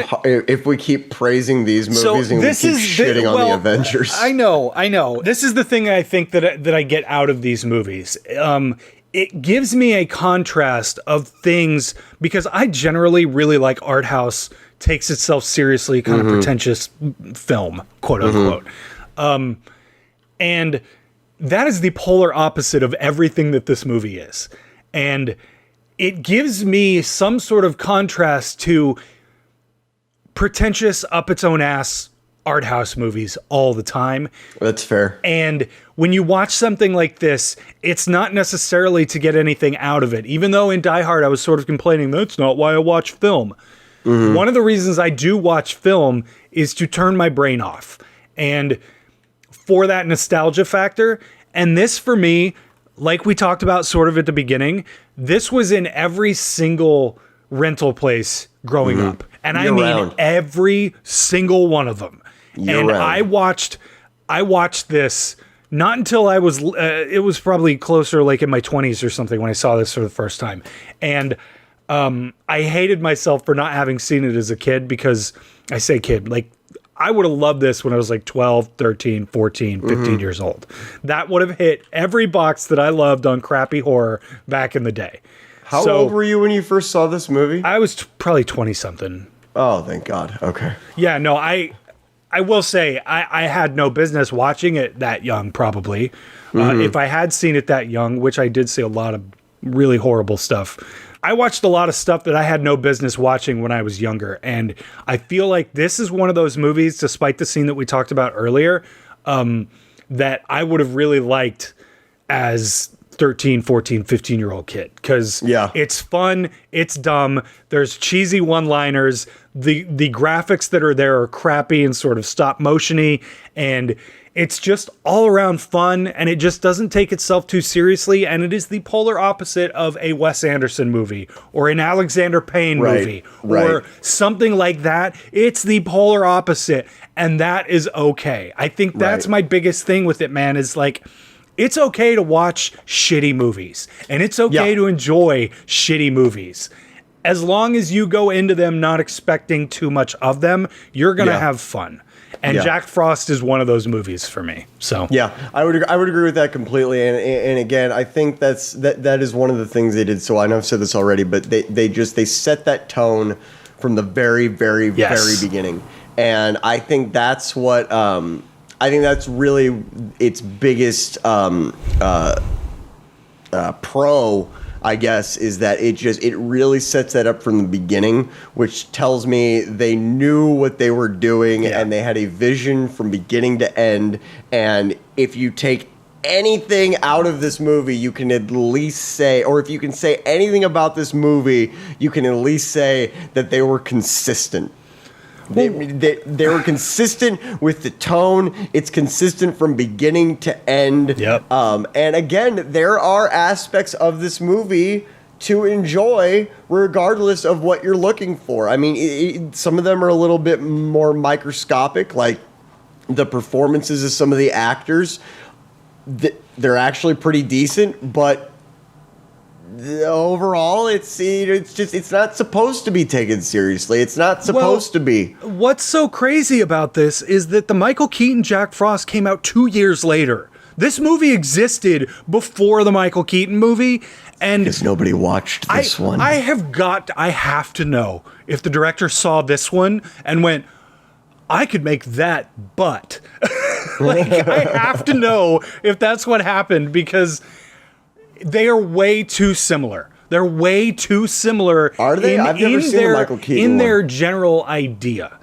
praising these movies and we keep shitting on the Avengers. I know. This is the thing I think that I get out of these movies. It gives me a contrast of things, because I generally really like art house, takes itself seriously, kind of pretentious film, quote unquote. And that is the polar opposite of everything that this movie is. And it gives me some sort of contrast to pretentious, up its own ass art house movies all the time. That's fair. And when you watch something like this, it's not necessarily to get anything out of it. Even though in Die Hard I was sort of complaining, that's not why I watch film. One of the reasons I do watch film is to turn my brain off. And for that nostalgia factor. And this, for me, like we talked about sort of at the beginning, this was in every single rental place growing up. And I mean every single one of them. I watched this Not until I was, it was probably closer like in my 20s or something when I saw this for the first time. And I hated myself for not having seen it as a kid because, I say kid, like I would have loved this when I was like 12, 13, 14, 15 years old. That would have hit every box that I loved on crappy horror back in the day. How old were you when you first saw this movie? I was probably 20-something. Oh, thank God. Okay. Yeah, no, I will say I had no business watching it that young, probably. If I had seen it that young, which I did see a lot of really horrible stuff, I watched a lot of stuff that I had no business watching when I was younger. And I feel like this is one of those movies, despite the scene that we talked about earlier, that I would have really liked as 13, 14, 15-year-old kid. Because it's fun, it's dumb, there's cheesy one-liners, the graphics that are there are crappy and sort of stop motion-y, and it's just all around fun, and it just doesn't take itself too seriously, and it is the polar opposite of a Wes Anderson movie or an Alexander Payne movie or something like that. It's the polar opposite, and that is okay. I think that's my biggest thing with it, man, is like, it's okay to watch shitty movies, and it's okay to enjoy shitty movies. As long as you go into them not expecting too much of them, you're going to have fun. And Jack Frost is one of those movies for me. So I would agree with that completely. And again, I think that is one of the things they did. So I know I've said this already, but they set that tone from the very, very, very beginning. And I think that's what I think that's really its biggest pro, I guess, is that it really sets that up from the beginning, which tells me they knew what they were doing and they had a vision from beginning to end. And if you take anything out of this movie, you can at least say, or if you can say anything about this movie, you can at least say that they were consistent. They were consistent with the tone. It's consistent from beginning to end. And again, there are aspects of this movie to enjoy regardless of what you're looking for. I mean, some of them are a little bit more microscopic, like the performances of some of the actors. They're actually pretty decent, but overall, it's not supposed to be taken seriously. It's not supposed to be. What's so crazy about this is that the Michael Keaton Jack Frost came out 2 years later. This movie existed before the Michael Keaton movie, and because nobody watched this one. I have to know if the director saw this one and went, I could make that, but like I have to know if that's what happened, because they are way too similar. They're way too similar. Are they? I've never seen the Michael Keaton in their general idea.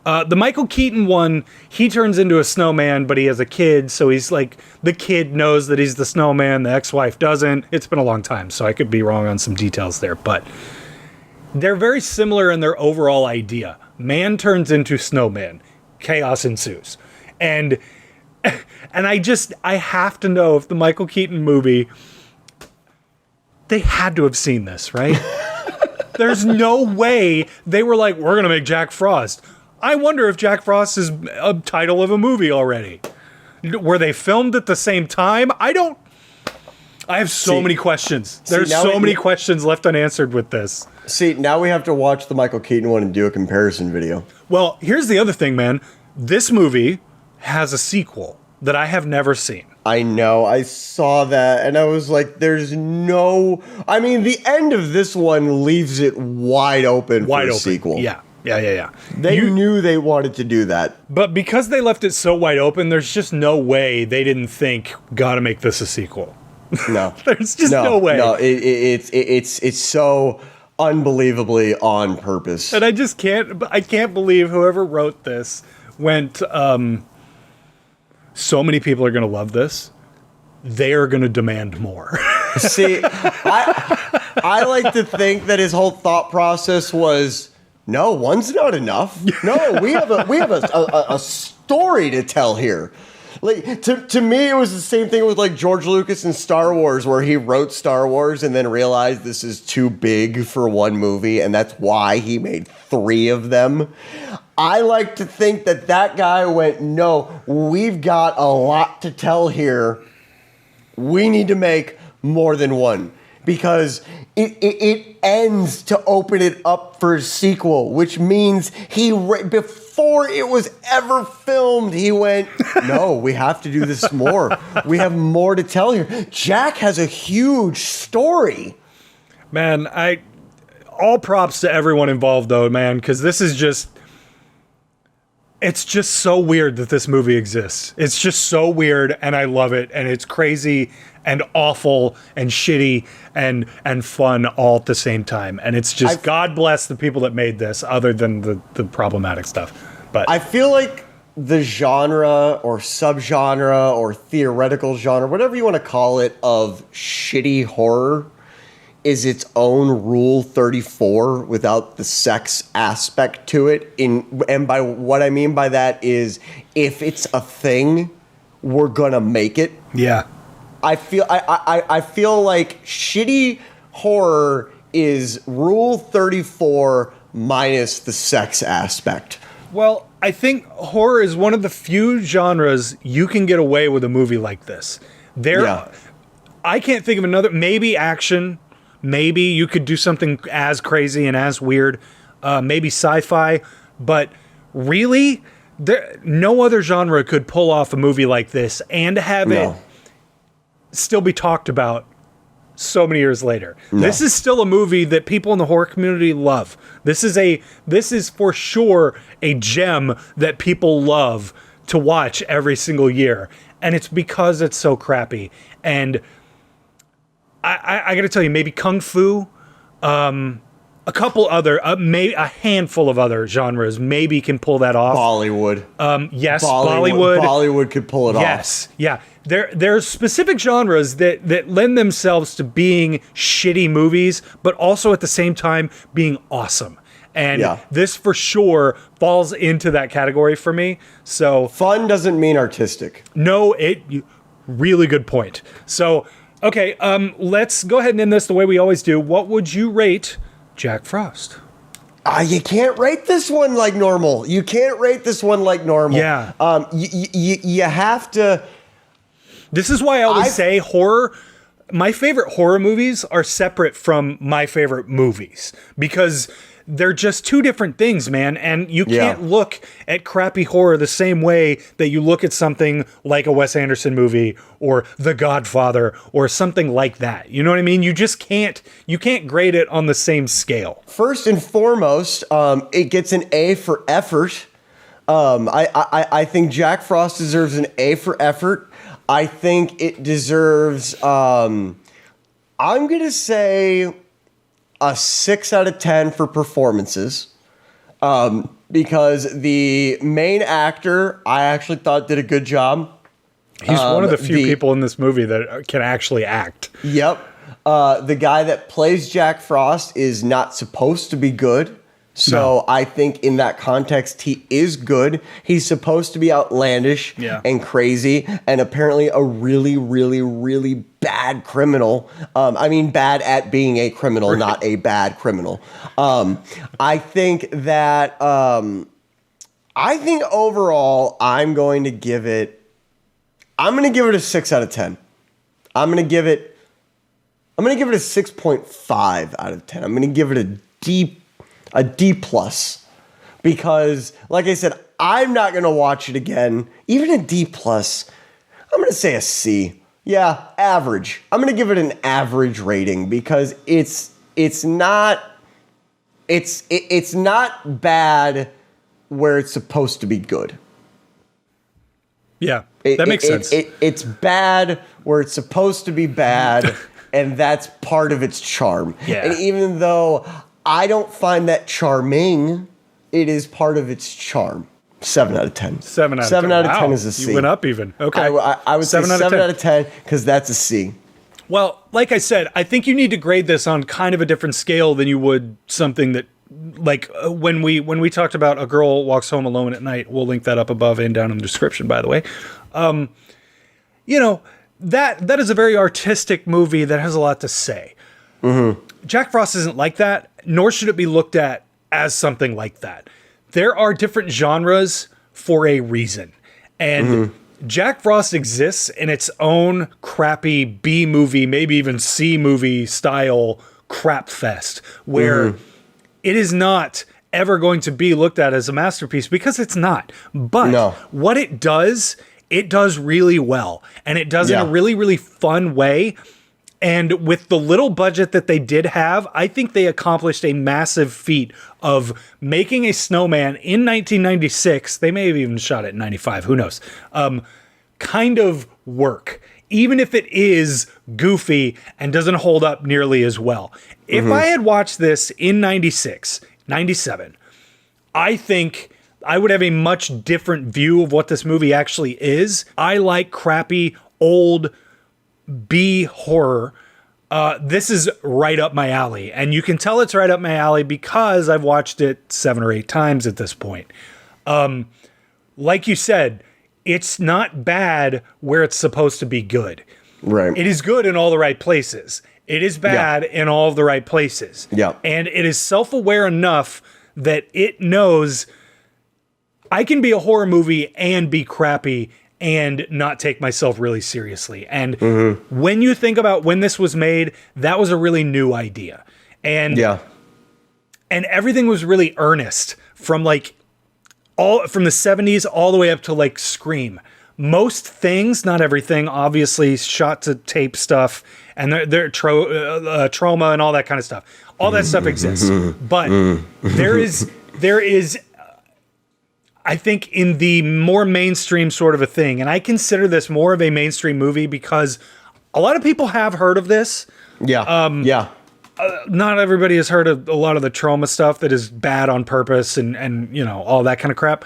The Michael Keaton one, he turns into a snowman, but he has a kid, so he's like, the kid knows that he's the snowman, the ex-wife doesn't. It's been a long time, so I could be wrong on some details there, but they're very similar in their overall idea. Man turns into snowman. Chaos ensues. And I have to know if the Michael Keaton movie, they had to have seen this, right? There's no way they were like, we're going to make Jack Frost. I wonder if Jack Frost is a title of a movie already. Were they filmed at the same time? I have so many questions. There's so many questions left unanswered with this. See, now we have to watch the Michael Keaton one and do a comparison video. Well, here's the other thing, man. This movie has a sequel that I have never seen. I know. I saw that, and I was like, there's no... I mean, the end of this one leaves it wide open for a sequel. Yeah. They knew they wanted to do that. But because they left it so wide open, there's just no way they didn't think, gotta make this a sequel. No. There's just no way. No, it's so unbelievably on purpose. And I can't believe whoever wrote this went... so many people are going to love this. They are going to demand more. See, I like to think that his whole thought process was, no, one's not enough. No, we have a story to tell here. Like to me, it was the same thing with like George Lucas and Star Wars, where he wrote Star Wars and then realized this is too big for one movie, and that's why he made 3 of them. I like to think that guy went, no, we've got a lot to tell here. We need to make more than one. Because it ends to open it up for a sequel, which means before it was ever filmed, he went, no, we have to do this more. We have more to tell here. Jack has a huge story. Man, all props to everyone involved, though, man, because this is just... It's just so weird that this movie exists. It's just so weird, and I love it, and it's crazy and awful and shitty and fun all at the same time. And it's just, God bless the people that made this, other than the problematic stuff. But I feel like the genre or subgenre or theoretical genre, whatever you want to call it, of shitty horror is its own Rule 34 without the sex aspect to it. And by what I mean by that is, if it's a thing, we're gonna make it. Yeah. I feel like shitty horror is Rule 34 minus the sex aspect. Well, I think horror is one of the few genres you can get away with a movie like this. I can't think of another. Maybe action. Maybe you could do something as crazy and as weird. Maybe sci-fi. But really, no other genre could pull off a movie like this and have it still be talked about so many years later. No. This is still a movie that people in the horror community love. This is for sure a gem that people love to watch every single year. And it's because it's so crappy. And I got to tell you, maybe Kung Fu, a couple other, maybe a handful of other genres maybe can pull that off. Bollywood. Yes, Bollywood. Bollywood could pull it off. Yes, yeah. There's specific genres that lend themselves to being shitty movies, but also at the same time being awesome. And this for sure falls into that category for me. So fun doesn't mean artistic. No, really good point. So, okay, let's go ahead and end this the way we always do. What would you rate Jack Frost? You can't rate this one like normal. You Yeah. You have to... This is why I always say horror... My favorite horror movies are separate from my favorite movies. Because they're just two different things, man. And you can't look at crappy horror the same way that you look at something like a Wes Anderson movie or The Godfather or something like that. You know what I mean? You just can't grade it on the same scale. First and foremost, it gets an A for effort. I think Jack Frost deserves an A for effort. I think it deserves, I'm going to say a 6 out of 10 for performances. Because the main actor, I actually thought did a good job. He's one of the few people in this movie that can actually act. Yep. The guy that plays Jack Frost is not supposed to be good. So I think in that context, he is good. He's supposed to be outlandish and crazy and apparently a really, really, really bad criminal. I mean, bad at being a criminal, not a bad criminal. I think that, I think overall, I'm going to give it a 6 out of 10. I'm going to give it a 6.5 out of 10. I'm going to give it a D plus, because like I said, I'm not going to watch it again. Even a D plus, I'm going to say a C. Yeah, average. I'm going to give it an average rating because it's not bad where it's supposed to be good. Yeah, that makes sense. It's bad where it's supposed to be bad, and that's part of its charm. Yeah. And even though I don't find that charming, it is part of its charm. 7 out of 10. 7 out of 10. 7 out of 10 is a C. You went up even. Okay. I would say 7 out of 10 because that's a C. Well, like I said, I think you need to grade this on kind of a different scale than you would something that, like when we talked about A Girl Walks Home Alone at Night. We'll link that up above and down in the description, by the way. You know, that is a very artistic movie that has a lot to say. Mm-hmm. Jack Frost isn't like that, nor should it be looked at as something like that. there are different genres for a reason. And Jack Frost exists in its own crappy B movie, maybe even C movie style crap fest, where it is not ever going to be looked at as a masterpiece, because it's not. But what it does really well. And it does in a really, really fun way. And with the little budget that they did have, I think they accomplished a massive feat of making a snowman in 1996. They may have even shot it in 95. Who knows? Kind of work, even if it is goofy and doesn't hold up nearly as well. If I had watched this in 96, 97, I think I would have a much different view of what this movie actually is. I like crappy, old B horror. This is right up my alley, and you can tell it's right up my alley because I've watched it 7 or 8 times at this point. Like you said, it's not bad where it's supposed to be good. Right. It is good in all the right places. It is bad in all of the right places. Yeah. And it is self-aware enough that it knows I can be a horror movie and be crappy and not take myself really seriously. And when you think about when this was made, that was a really new idea. And and everything was really earnest from like from the 70s all the way up to like Scream. Most things, not everything, obviously shot to tape stuff and their trauma and all that kind of stuff. All that stuff exists. But there is I think in the more mainstream sort of a thing, and I consider this more of a mainstream movie because a lot of people have heard of this. Not everybody has heard of a lot of the trauma stuff that is bad on purpose and you know, all that kind of crap.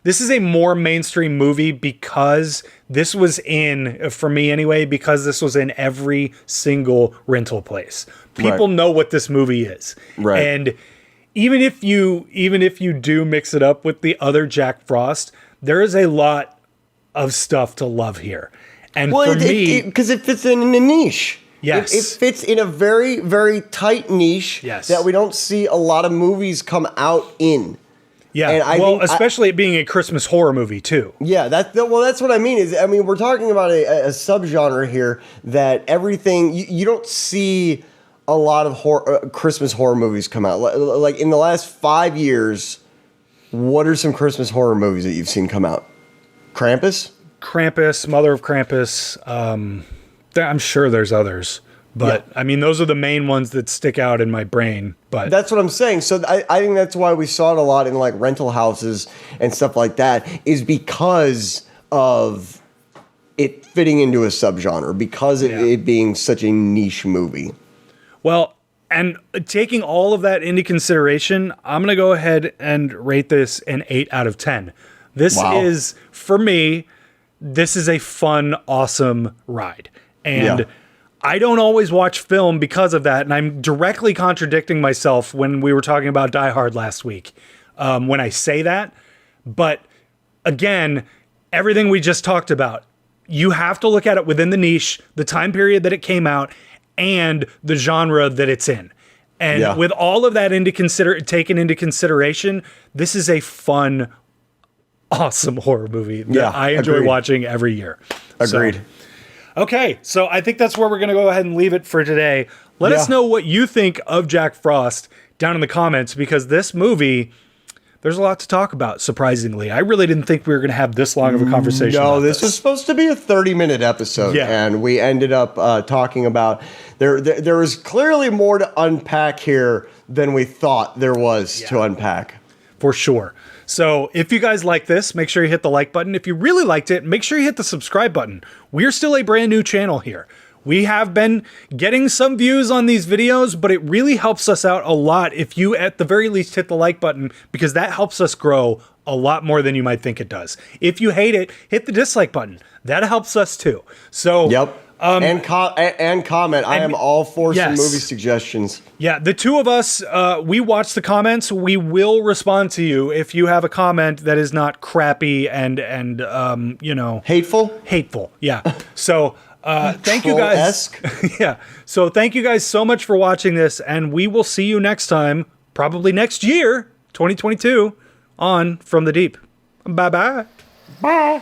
This is a more mainstream movie because this was in, for me anyway, because this was in every single rental place. People know what this movie is. Right. And even if you do mix it up with the other Jack Frost, there is a lot of stuff to love here. And for me, because it fits in a niche. Yes. It fits in a very, very tight niche that we don't see a lot of movies come out in. Yeah, and I think especially it being a Christmas horror movie too. Yeah, that's what I mean. We're talking about a subgenre here that everything you don't see a lot of Christmas horror movies come out. Like in the last 5 years, what are some Christmas horror movies that you've seen come out? Krampus, Mother of Krampus. I'm sure there's others, but I mean, those are the main ones that stick out in my brain. But that's what I'm saying. So I think that's why we saw it a lot in like rental houses and stuff like that, is because of it fitting into a subgenre, because of it being such a niche movie. Well, and taking all of that into consideration, I'm going to go ahead and rate this an 8 out of 10. This is, for me, this is a fun, awesome ride. And I don't always watch film because of that. And I'm directly contradicting myself when we were talking about Die Hard last week when I say that. But again, everything we just talked about, you have to look at it within the niche, the time period that it came out, and the genre that it's in. And with all of that taken into consideration, this is a fun, awesome horror movie that I enjoy watching every year. Agreed. So, okay, so I think that's where we're going to go ahead and leave it for today. Let us know what you think of Jack Frost down in the comments, because this movie, there's a lot to talk about, surprisingly. I really didn't think we were going to have this long of a conversation about this was supposed to be a 30-minute episode, and we ended up talking about... There was clearly more to unpack here than we thought there was to unpack. For sure. So if you guys like this, make sure you hit the like button. If you really liked it, make sure you hit the subscribe button. We're still a brand new channel here. We have been getting some views on these videos, but it really helps us out a lot if you at the very least hit the like button, because that helps us grow a lot more than you might think it does. If you hate it, hit the dislike button. That helps us too. So and comment. I am all for some movie suggestions. Yeah, the two of us, we watch the comments. We will respond to you if you have a comment that is not crappy and you know, hateful. Yeah. So thank you guys. So thank you guys so much for watching this, and we will see you next time, probably next year, 2022. on From the Deep. Bye-bye. Bye.